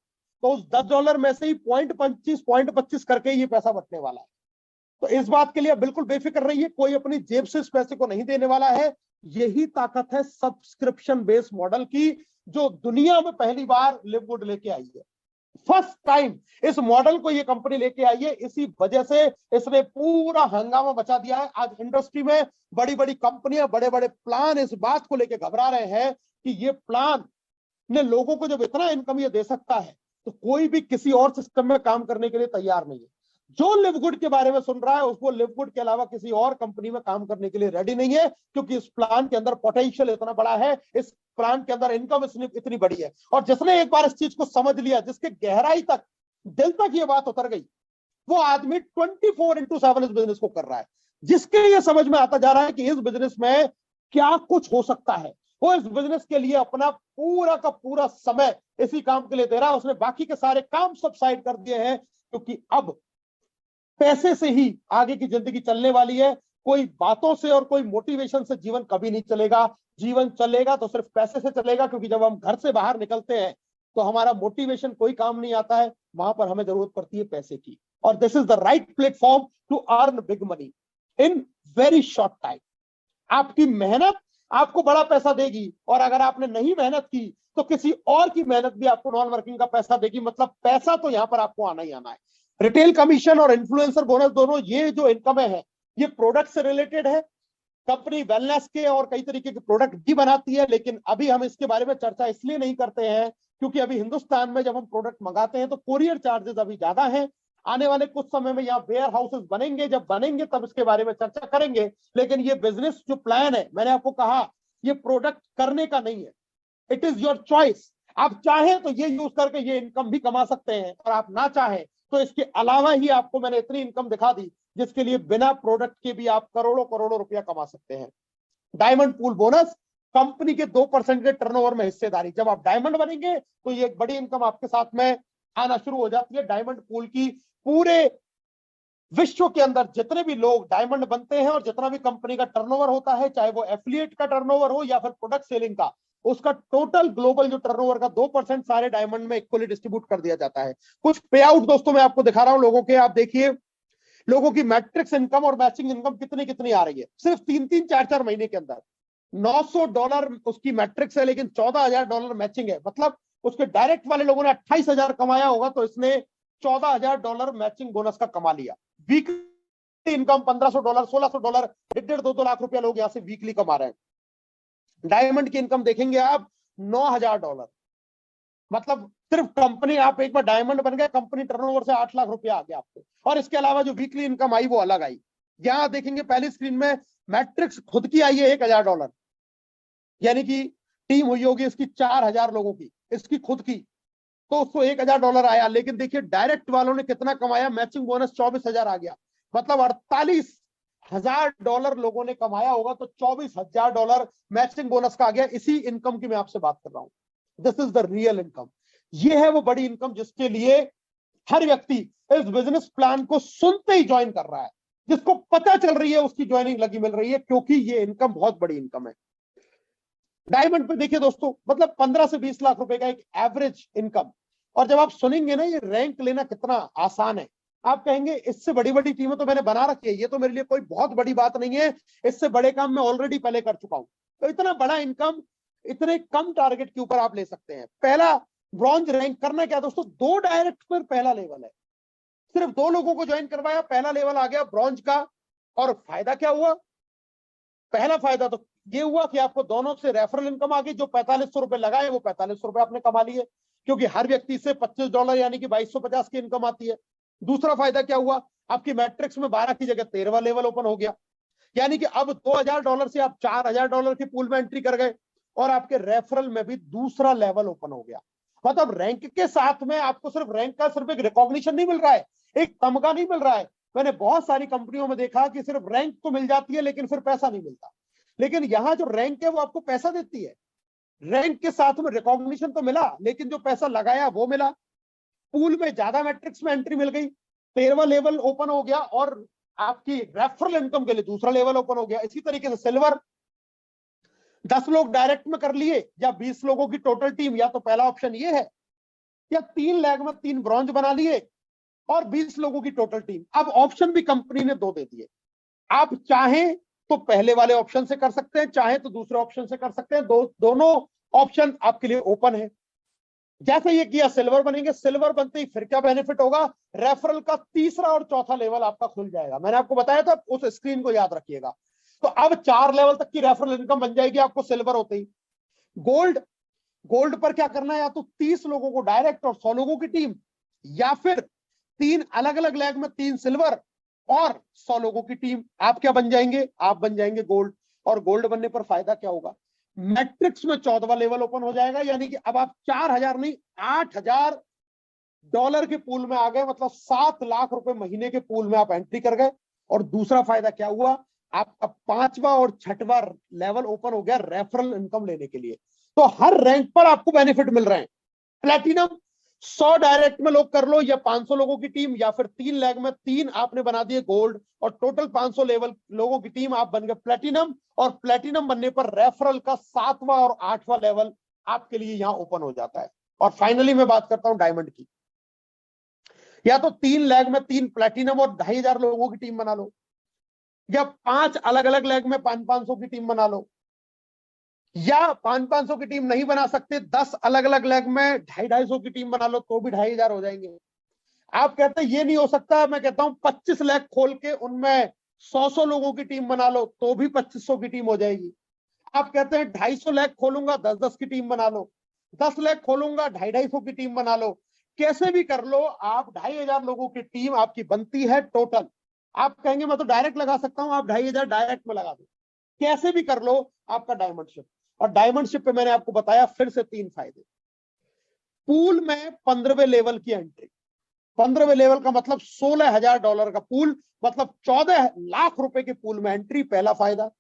तो उस $10 में से ही 0.25 करके ये पैसा बचने वाला है। तो इस बात के लिए बिल्कुल बेफिक्र रहिए, कोई अपनी जेब से इस पैसे को नहीं देने वाला है। यही ताकत है सब्सक्रिप्शन बेस्ड मॉडल की, जो दुनिया में पहली बार लिवगुड लेके आई है। फर्स्ट टाइम इस मॉडल को ये कंपनी लेके आई है। इसी वजह से इसने पूरा हंगामा मचा दिया है। आज इंडस्ट्री में बड़ी बड़ी कंपनियां, बड़े बड़े प्लान इस बात को लेकर घबरा रहे हैं कि ये प्लान ने लोगों को जब इतना इनकम ये दे सकता है तो कोई भी किसी और सिस्टम में काम करने के लिए तैयार नहीं है। जो लिवगुड के बारे में सुन रहा है उसको लिवगुड के अलावा किसी और कंपनी में काम करने के लिए रेडी नहीं है, क्योंकि इस प्लान के अंदर पोटेंशियल इतना बड़ा है, इस प्लान के अंदर इनकम इतनी बड़ी है। और जिसने एक बार इस चीज को समझ लिया, जिसके गहराई तक, दिल तक ये बात उतर गई, वो आदमी 24/7 इस बिजनेस को कर रहा है। जिसके ये समझ में आता जा रहा है कि इस बिजनेस में क्या कुछ हो सकता है, वो इस बिजनेस के लिए अपना पूरा का पूरा समय इसी काम के लिए दे रहा है। उसने बाकी के सारे काम सब साइड कर दिए हैं, क्योंकि अब पैसे से ही आगे की जिंदगी चलने वाली है। कोई बातों से और कोई मोटिवेशन से जीवन कभी नहीं चलेगा। जीवन चलेगा तो सिर्फ पैसे से चलेगा, क्योंकि जब हम घर से बाहर निकलते हैं तो हमारा मोटिवेशन कोई काम नहीं आता है, वहां पर हमें जरूरत पड़ती है पैसे की। और this is the right platform to earn big money in very short time. आपकी मेहनत आपको बड़ा पैसा देगी, और अगर आपने नहीं मेहनत की तो किसी और की मेहनत भी आपको नॉन वर्किंग का पैसा देगी। मतलब पैसा तो यहां पर आपको आना ही आना है। रिटेल कमीशन और इन्फ्लुएंसर बोनस दोनों, ये जो इनकम है ये प्रोडक्ट से रिलेटेड है। कंपनी वेलनेस के और कई तरीके के प्रोडक्ट भी बनाती है, लेकिन अभी हम इसके बारे में चर्चा इसलिए नहीं करते हैं क्योंकि अभी हिंदुस्तान में जब हम प्रोडक्ट मंगाते हैं तो कोरियर चार्जेस अभी ज्यादा हैं। आने वाले कुछ समय में यहाँ वेयर हाउसेस बनेंगे, जब बनेंगे तब इसके बारे में चर्चा करेंगे। लेकिन ये बिजनेस जो प्लान है, मैंने आपको कहा, ये प्रोडक्ट करने का नहीं है, इट इज योर चॉइस। आप चाहें तो ये यूज करके ये इनकम भी कमा सकते हैं, और आप ना चाहें तो इसके अलावा ही आपको मैंने इतनी इनकम दिखा दी जिसके लिए बिना प्रोडक्ट के भी आप करोड़ों करोड़ों रुपया कमा सकते हैं। डायमंड पूल बोनस, कंपनी के 2% के टर्नओवर में हिस्सेदारी। जब आप डायमंड बनेंगे तो ये एक बड़ी इनकम आपके साथ में आना शुरू हो जाती है। डायमंड पूल की पूरे विश्व के अंदर जितने भी लोग डायमंड बनते हैं और जितना भी कंपनी का टर्नओवर होता है, चाहे वो एफिलिएट का टर्नओवर हो या फिर प्रोडक्ट सेलिंग का, उसका टोटल ग्लोबल जो टर्नओवर का 2% सारे डायमंड में इक्वली डिस्ट्रीब्यूट कर दिया जाता है। कुछ पे आउट दोस्तों मैं आपको दिखा रहा हूं लोगों के। आप देखिए लोगों की मैट्रिक्स इनकम और मैचिंग इनकम कितनी कितनी आ रही है सिर्फ 3-3, 4-4 महीने के अंदर। $900 उसकी मैट्रिक्स है, लेकिन $14,000 मैचिंग है। मतलब उसके डायरेक्ट वाले लोगों ने 28,000 कमाया होगा तो इसने $14,000 मैचिंग बोनस का कमा लिया। वीकली वीकली इनकम $1500, $1600, 1.5-2 लाख रुपया लोग यहाँ से वीकली कमा रहे हैं। डायमंड की इनकम देखेंगे आप $9000, मतलब सिर्फ कंपनी, आप एक बार डायमंड बन गए, कंपनी टर्नओवर से 8 लाख रुपया आ गया आपको, और इसके अलावा जो वीकली इनकम आई वो अलग आई। यहां देखेंगे पहली स्क्रीन में मैट्रिक्स खुद की आई है $1000, यानी कि टीम हुई होगी इसकी 4000 लोगों की, इसकी खुद की, तो उसको $1000 आया। लेकिन देखिए डायरेक्ट वालों ने कितना कमाया, मैचिंग बोनस 24000 आ गया, मतलब $48,000 लोगों ने कमाया होगा, तो $24,000 मैचिंग बोनस का आ गया। इसी इनकम की मैं आपसे बात कर रहा हूं। This is the real income. ये है वो बड़ी इनकम जिसके लिए हर व्यक्ति इस बिजनेस प्लान को सुनते ही ज्वाइन कर रहा है, जिसको पता चल रही है उसकी ज्वाइनिंग लगी मिल रही है, क्योंकि ये इनकम बहुत बड़ी इनकम है। डायमंड पे देखिए दोस्तों, मतलब 15 से 20 लाख रुपए का एक एवरेज इनकम। और जब आप सुनेंगे ना ये रैंक लेना कितना आसान है, आप कहेंगे इससे बड़ी बड़ी टीमें तो मैंने बना रखी है, ये तो मेरे लिए कोई बहुत बड़ी बात नहीं है, इससे बड़े काम मैं ऑलरेडी पहले कर चुका हूं। तो इतना बड़ा इनकम इतने कम टारगेट के ऊपर आप ले सकते हैं। पहला ब्रॉन्ज रैंक करना क्या दोस्तों, 2 डायरेक्ट पर पहला लेवल है, सिर्फ 2 लोगों को ज्वाइन करवाया, पहला लेवल आ गया ब्रॉन्ज का। और फायदा क्या हुआ, पहला फायदा तो ये हुआ कि आपको दोनों से रेफरल इनकम आ गई। जो $4500 लगाए वो $4500 आपने कमा लिए, क्योंकि हर व्यक्ति से $25 यानी कि 2250 की इनकम आती है। दूसरा फायदा क्या हुआ, आपकी मैट्रिक्स में 12 की जगह 13वां लेवल ओपन हो गया, यानी कि अब $2000 से आप $4000 की पूल में एंट्री कर गए, और आपके रेफरल में भी दूसरा लेवल ओपन हो गया। मतलब रैंक के साथ में आपको सिर्फ रैंक का सिर्फ एक रिकॉग्निशन नहीं मिल रहा है, एक तमगा नहीं मिल रहा है। मैंने बहुत सारी कंपनियों में देखा कि सिर्फ रैंक तो मिल जाती है लेकिन फिर पैसा नहीं मिलता, लेकिन यहां जो रैंक है वो आपको पैसा देती है। रैंक के साथ में रिकॉग्निशन तो मिला, लेकिन जो पैसा लगाया वो मिला। पूल में ज्यादा मैट्रिक्स में एंट्री मिल गई, 13वां लेवल ओपन हो गया, और आपकी रेफरल इनकम के लिए दूसरा लेवल ओपन हो गया। इसी तरीके से सिल्वर 10 लोग डायरेक्ट में कर लिए, या 20 लोगों की टोटल टीम, या तो पहला ऑप्शन ये है, या 3 लेग में 3 ब्रॉन्ज बना लिए और 20 लोगों की टोटल टीम। अब ऑप्शन भी कंपनी ने 2 दे दिए, आप चाहें तो पहले वाले ऑप्शन से कर सकते हैं, चाहे तो दूसरे ऑप्शन से कर सकते हैं, दोनों ऑप्शन आपके लिए ओपन है। जैसे ये किया सिल्वर बनेंगे, सिल्वर बनते ही फिर क्या बेनिफिट होगा, रेफरल का तीसरा और चौथा लेवल आपका खुल जाएगा। मैंने आपको बताया था, उस स्क्रीन को याद रखिएगा। तो अब 4 लेवल तक की रेफरल इनकम बन जाएगी आपको सिल्वर होते ही। गोल्ड, गोल्ड पर क्या करना है, या तो 30 लोगों को डायरेक्ट और 100 लोगों की टीम, या फिर 3 अलग अलग लेग में 3 सिल्वर और 100 लोगों की टीम। आप क्या बन जाएंगे, आप बन जाएंगे गोल्ड। और गोल्ड बनने पर फायदा क्या होगा, मैट्रिक्स में 14वां लेवल ओपन हो जाएगा, यानी कि अब आप 4000 नहीं $8000 के पूल में आ गए, मतलब 7 लाख रुपए महीने के पूल में आप एंट्री कर गए। और दूसरा फायदा क्या हुआ, आपका 5वां और 6वां लेवल ओपन हो गया रेफरल इनकम लेने के लिए। तो हर रैंक पर आपको बेनिफिट मिल रहे हैं। प्लेटिनम 100 डायरेक्ट में लोग कर लो, या 500 लोगों की टीम, या फिर 3 लेग में 3 आपने बना दिए गोल्ड, और टोटल 500 लेवल लोगों की टीम, आप बन गए प्लेटिनम। और प्लेटिनम बनने पर रेफरल का 7वां और 8वां लेवल आपके लिए यहां ओपन हो जाता है। और फाइनली मैं बात करता हूं डायमंड की। या तो 3 लेग में 3 प्लेटिनम और 2500 लोगों की टीम बना लो, या 5 अलग अलग लेग में 500 की टीम बना लो, या 500 की टीम नहीं बना सकते, 10 अलग अलग लेग में 250 की टीम बना लो, तो भी 2500 हो जाएंगे। आप कहते हैं ये नहीं हो सकता, मैं कहता हूं 25 लेग खोल के उनमें 100 लोगों की टीम बना लो, तो भी 2500 की टीम हो जाएगी। आप कहते हैं 250 लेग खोलूंगा, 10-10 की टीम बना लो, 10 लेग खोलूंगा, 250 की टीम बना लो। कैसे भी कर लो, आप 2500 लोगों की टीम आपकी बनती है टोटल। आप कहेंगे मैं तो डायरेक्ट लगा सकता हूं, आप 2500 डायरेक्ट में लगा दो, कैसे भी कर लो, आपका डायमंडशिप। और डायमंडशिप पे मैंने आपको बताया फिर से 3 फायदे। पूल में 15वें लेवल की एंट्री, 15वें लेवल का मतलब $16,000 का पूल, मतलब 14 लाख रुपए के पूल में एंट्री, पहला फायदा।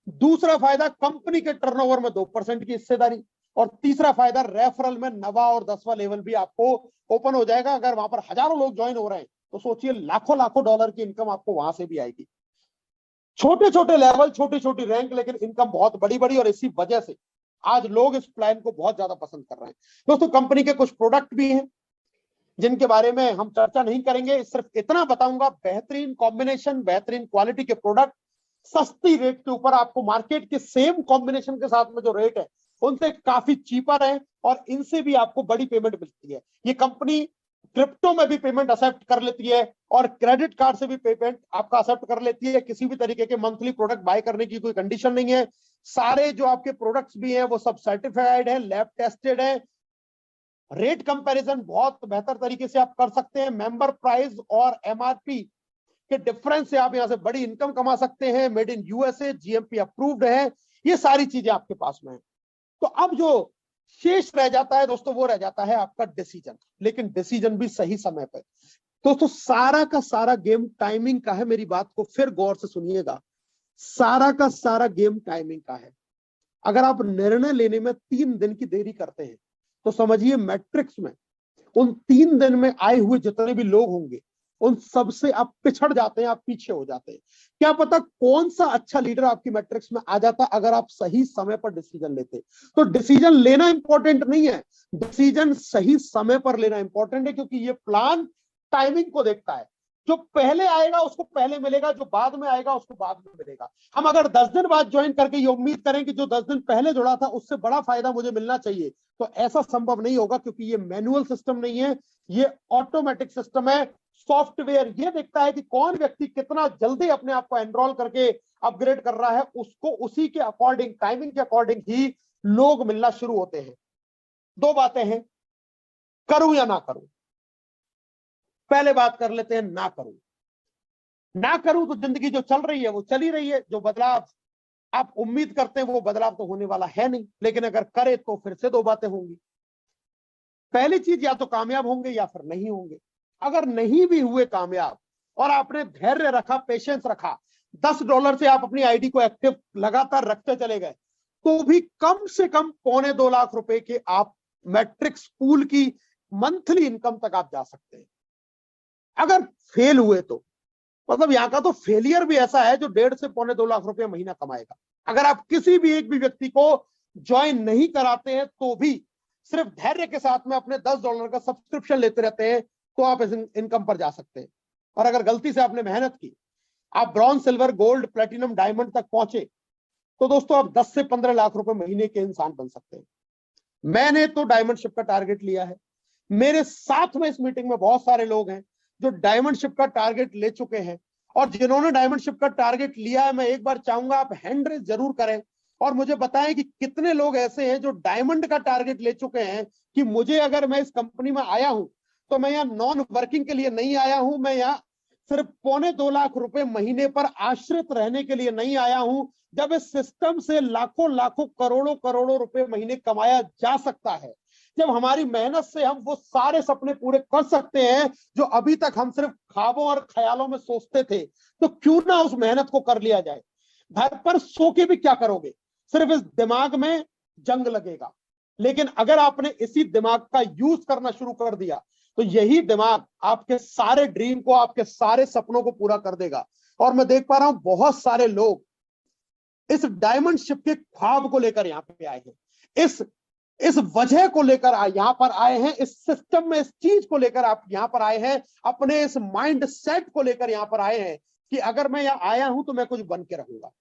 दूसरा फायदा कंपनी के टर्नओवर में 2% की हिस्सेदारी। और तीसरा फायदा रेफरल में 9वां और 10वां लेवल भी आपको ओपन हो जाएगा। अगर वहां पर हजारों लोग ज्वाइन हो रहे हैं तो सोचिए लाखों लाखों डॉलर की इनकम आपको वहां से भी आएगी। छोटे छोटे लेवल, छोटी छोटी रैंक, लेकिन इनकम बहुत बड़ी बड़ी। और इसी वजह से आज लोग इस प्लान को बहुत ज्यादा पसंद कर रहे हैं। दोस्तों कंपनी के कुछ प्रोडक्ट भी हैं जिनके बारे में हम चर्चा नहीं करेंगे, सिर्फ इतना बताऊंगा, बेहतरीन कॉम्बिनेशन, बेहतरीन क्वालिटी के प्रोडक्ट, सस्ती रेट के ऊपर आपको मार्केट के सेम कॉम्बिनेशन के साथ में जो रेट है उनसे काफी चीपर है, और इनसे भी आपको बड़ी पेमेंट मिलती है। ये कंपनी क्रिप्टो में भी पेमेंट एक्सेप्ट कर लेती है और क्रेडिट कार्ड से भी पेमेंट आपका एक्सेप्ट कर लेती है। किसी भी तरीके के मंथली प्रोडक्ट बाय करने की कोई कंडीशन नहीं है। सारे जो आपके प्रोडक्ट्स भी हैं वो सब सर्टिफाइड है, लैब टेस्टेड है। रेट कंपैरिजन बहुत बेहतर तरीके से आप कर सकते हैं। मेंबर प्राइस और एमआरपी के डिफरेंस से आप यहां से बड़ी इनकम कमा सकते हैं। Made in USA, GMP approved है, ये सारी चीजें आपके पास में है। तो अब जो शेष रह जाता है दोस्तों, वो रह जाता है आपका डिसीजन, लेकिन डिसीजन भी सही समय पर। दोस्तों सारा का सारा गेम टाइमिंग का है। मेरी बात को फिर गौर से सुनिएगा, सारा का सारा गेम टाइमिंग का है। अगर आप निर्णय लेने में 3 दिन की देरी करते हैं तो समझिए मैट्रिक्स में उन 3 दिन में आए हुए जितने भी लोग होंगे उन सबसे आप पिछड़ जाते हैं, आप पीछे हो जाते हैं। क्या पता कौन सा अच्छा लीडर आपकी मैट्रिक्स में आ जाता अगर आप सही समय पर डिसीजन लेते। तो डिसीजन लेना इंपॉर्टेंट नहीं है, डिसीजन सही समय पर लेना इंपॉर्टेंट है, क्योंकि ये प्लान टाइमिंग को देखता है। जो पहले आएगा उसको पहले मिलेगा, जो बाद में आएगा उसको बाद में मिलेगा। हम अगर 10 दिन बाद ज्वाइन करके ये उम्मीद करें कि जो 10 दिन पहले जुड़ा था उससे बड़ा फायदा मुझे मिलना चाहिए, तो ऐसा संभव नहीं होगा, क्योंकि ये मैनुअल सिस्टम नहीं है, ये ऑटोमेटिक सिस्टम है। सॉफ्टवेयर ये देखता है कि कौन व्यक्ति कितना जल्दी अपने आप को एनरोल करके अपग्रेड कर रहा है, उसको उसी के अकॉर्डिंग, टाइमिंग के अकॉर्डिंग ही लोग मिलना शुरू होते हैं। 2 बातें हैं, करूं या ना करूं। पहले बात कर लेते हैं ना करूं। ना करूं तो जिंदगी जो चल रही है वो चली रही है, जो बदलाव आप उम्मीद करते हैं वो बदलाव तो होने वाला है नहीं। लेकिन अगर करे तो फिर से 2 बातें होंगी। पहली चीज, या तो कामयाब होंगे या फिर नहीं होंगे। अगर नहीं भी हुए कामयाब और आपने धैर्य रखा, पेशेंस रखा, $10 से आप अपनी आईडी को एक्टिव लगातार रखते चले गए, तो भी कम से कम $2.25 लाख रुपए के आप मैट्रिक्स पूल की मंथली इनकम तक आप जा सकते हैं। अगर फेल हुए तो मतलब यहां का तो फेलियर भी ऐसा है जो 1.5 से $2.25 लाख रुपए महीना कमाएगा। अगर आप किसी भी एक भी व्यक्ति को ज्वाइन नहीं कराते हैं तो भी सिर्फ धैर्य के साथ में अपने $10 का सब्सक्रिप्शन लेते रहते हैं तो आप इस इनकम पर जा सकते हैं। और अगर गलती से आपने मेहनत की, आप bronze, silver, gold, platinum, diamond तक पहुंचे, तो दोस्तों आप 10 से 15 लाख रुपए महीने के इंसान बन सकते हैं। मैंने तो डायमंड शिप का टारगेट लिया है। मेरे साथ में इस मीटिंग में बहुत सारे लोग हैं जो डायमंड शिप का टारगेट ले चुके हैं, और जिन्होंने डायमंड शिप का टारगेट लिया है, मैं एक बार चाहूंगा आप हैंड रेज जरूर करें और मुझे बताएं कि कितने लोग ऐसे हैं जो डायमंड का टारगेट ले चुके हैं कि मुझे, अगर मैं इस कंपनी में आया हूं तो मैं यहाँ नॉन वर्किंग के लिए नहीं आया हूं, मैं यहाँ सिर्फ $2.25 लाख रुपए महीने पर आश्रित रहने के लिए नहीं आया हूं। जब इस सिस्टम से लाखों लाखों करोड़ों करोड़ों रुपए महीने कमाया जा सकता है, जब हमारी मेहनत से हम वो सारे सपने पूरे कर सकते हैं जो अभी तक हम सिर्फ ख्वाबों और ख्यालों में सोचते थे, तो क्यों ना उस मेहनत को कर लिया जाए। घर पर सो के भी क्या करोगे, सिर्फ इस दिमाग में जंग लगेगा। लेकिन अगर आपने इसी दिमाग का यूज करना शुरू कर दिया तो यही दिमाग आपके सारे ड्रीम को, आपके सारे सपनों को पूरा कर देगा। और मैं देख पा रहा हूं बहुत सारे लोग इस डायमंड शिप के ख्वाब को लेकर यहां पे आए हैं, इस वजह को लेकर यहां पर आए हैं, इस सिस्टम में इस चीज को लेकर आप यहां पर आए हैं, अपने इस माइंड सेट को लेकर यहां पर आए हैं कि अगर मैं यहां आया हूं तो मैं कुछ बन के रहूंगा।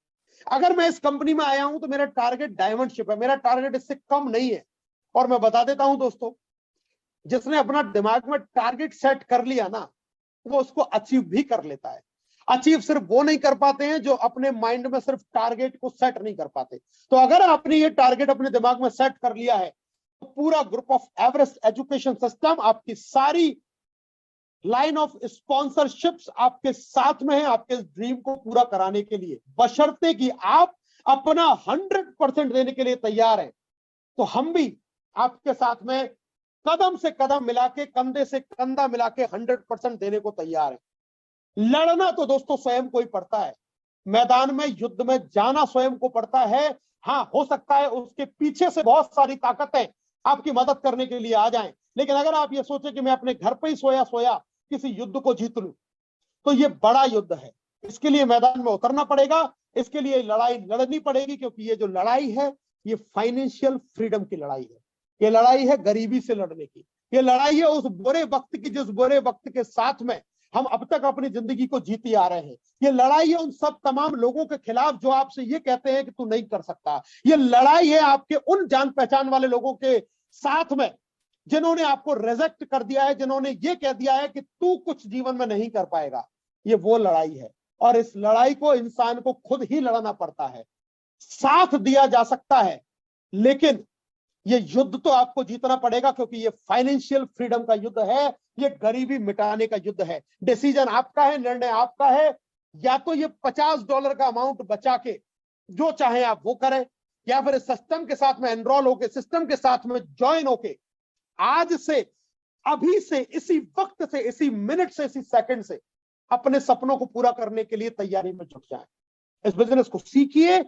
अगर मैं इस कंपनी में आया हूं तो मेरा टारगेट डायमंड शिप है, मेरा टारगेट इससे कम नहीं है। और मैं बता देता हूं दोस्तों, जिसने अपना दिमाग में टारगेट सेट कर लिया ना, वो उसको अचीव भी कर लेता है। अचीव सिर्फ वो नहीं कर पाते हैं जो अपने माइंड में सिर्फ टारगेट को सेट नहीं कर पाते। तो अगर आपने ये टारगेट अपने दिमाग में सेट कर लिया है तो पूरा group of Everest education system, आपकी सारी लाइन ऑफ स्पॉन्सरशिप्स आपके साथ में है आपके ड्रीम को पूरा कराने के लिए, बशर्ते कि आप अपना 100% देने के लिए तैयार हैं। तो हम भी आपके साथ में कदम से कदम मिला के, कंधे से कंधा मिला के 100% देने को तैयार है। लड़ना तो दोस्तों स्वयं को ही पड़ता है, मैदान में युद्ध में जाना स्वयं को पड़ता है। हाँ, हो सकता है उसके पीछे से बहुत सारी ताकतें आपकी मदद करने के लिए आ जाएं, लेकिन अगर आप ये सोचे कि मैं अपने घर पे ही सोया सोया किसी युद्ध को जीत लूं, तो ये बड़ा युद्ध है। इसके लिए मैदान में उतरना पड़ेगा, इसके लिए लड़ाई लड़नी पड़ेगी, क्योंकि ये जो लड़ाई है ये फाइनेंशियल फ्रीडम की लड़ाई है, ये लड़ाई है गरीबी से लड़ने की, ये लड़ाई है उस बुरे वक्त की जिस बुरे वक्त के साथ में हम अब तक अपनी जिंदगी को जीते आ रहे हैं। ये लड़ाई है उन सब तमाम लोगों के खिलाफ जो आपसे ये कहते हैं कि तू नहीं कर सकता। ये लड़ाई है आपके उन जान पहचान वाले लोगों के साथ में जिन्होंने आपको रिजेक्ट कर दिया है, जिन्होंने ये कह दिया है कि तू कुछ जीवन में नहीं कर पाएगा, ये वो लड़ाई है। और इस लड़ाई को इंसान को खुद ही लड़ना पड़ता है। साथ दिया जा सकता है, लेकिन ये युद्ध तो आपको जीतना पड़ेगा, क्योंकि ये फाइनेंशियल फ्रीडम का युद्ध है, ये गरीबी मिटाने का युद्ध है। डिसीजन आपका है, निर्णय आपका है। या तो ये $50 का अमाउंट बचा के जो चाहे आप वो करें, या फिर सिस्टम के साथ में एनरोल होके, सिस्टम के साथ में ज्वाइन होके आज से, अभी से, इसी वक्त से, इसी मिनट से, इसी सेकंड से अपने सपनों को पूरा करने के लिए तैयारी में जुट जाएं। इस बिजनेस को सीखिए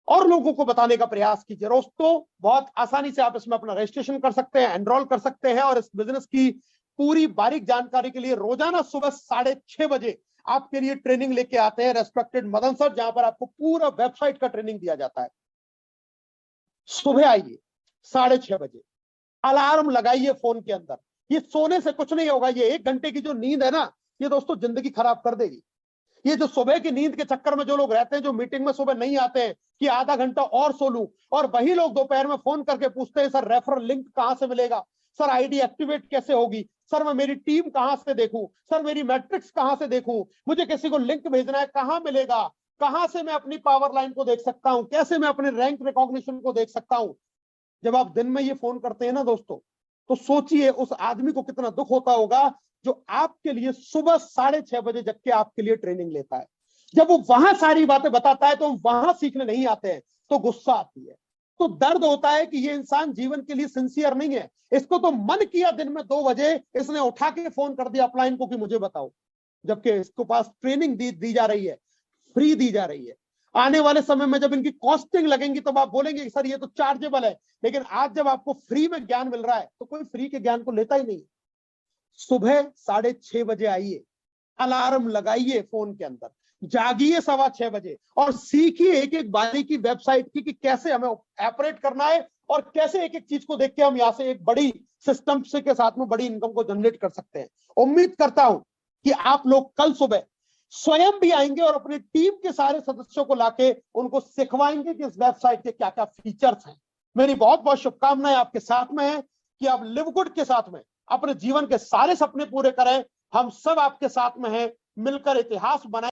और लोगों को बताने का प्रयास कीजिए। दोस्तों, बहुत आसानी से आप इसमें अपना रजिस्ट्रेशन कर सकते हैं, एनरोल कर सकते हैं, और इस बिजनेस की पूरी बारीक जानकारी के लिए रोजाना सुबह 6:30 बजे आपके लिए ट्रेनिंग लेके आते हैं रेस्पेक्टेड मदन सर, जहां पर आपको पूरा वेबसाइट का ट्रेनिंग दिया जाता है। सुबह आइए 6:30 बजे, अलार्म लगाइए फोन के अंदर। ये सोने से कुछ नहीं होगा, ये 1 घंटे की जो नींद है ना, ये दोस्तों जिंदगी खराब कर देगी। ये जो सुबह की नींद के चक्कर में जो लोग रहते हैं, जो मीटिंग में सुबह नहीं आते हैं कि आधा घंटा और सो लूं, और वही लोग दोपहर में फोन करके पूछते हैं सर रेफरल लिंक कहां से मिलेगा, सर आईडी एक्टिवेट कैसे होगी, सर मैं मेरी टीम कहां से देखूं, सर मेरी मैट्रिक्स कहां से देखूं, मुझे किसी को लिंक भेजना है कहां मिलेगा, कहां से मैं अपनी पावर लाइन को देख सकता हूं, कैसे मैं अपने रैंक रिकॉग्निशन को देख सकता हूं। जब आप दिन में ये फोन करते हैं ना दोस्तों, तो सोचिए उस आदमी को कितना दुख होता होगा जो आपके लिए सुबह 6:30 बजे जग के आपके लिए ट्रेनिंग लेता है। जब वो वहां सारी बातें बताता है तो हम वहां सीखने नहीं आते हैं, तो गुस्सा आती है, तो दर्द होता है कि ये इंसान जीवन के लिए सिंसियर नहीं है। इसको तो मन किया दिन में 2 बजे, इसने उठा के फोन कर दिया अपलाइन को कि मुझे बताओ, जबकि इसके पास ट्रेनिंग दी जा रही है, फ्री दी जा रही है। आने वाले समय में जब इनकी कॉस्टिंग लगेंगी तो आप बोलेंगे कि सर ये तो चार्जेबल है, लेकिन आज जब आपको फ्री में ज्ञान मिल रहा है तो कोई फ्री के ज्ञान को लेता ही नहीं। सुबह 6:30 बजे आइए, अलार्म लगाइए फोन के अंदर, जागिए 6:15 बजे और सीखिए एक एक बारीकी वेबसाइट की कि कैसे हमें ऑपरेट करना है और कैसे एक एक चीज को देख के हम यहां से एक बड़ी सिस्टम से के साथ में बड़ी इनकम को जनरेट कर सकते हैं। उम्मीद करता हूं कि आप लोग कल सुबह स्वयं भी आएंगे और अपनी टीम के सारे सदस्यों को लाके उनको सिखवाएंगे कि इस वेबसाइट के क्या क्या फीचर्स हैं। मेरी बहुत बहुत शुभकामनाएं आपके साथ में है कि आप लिव गुड के साथ में अपने जीवन के सारे सपने पूरे करें। हम सब आपके साथ में हैं, मिलकर इतिहास बनाएं।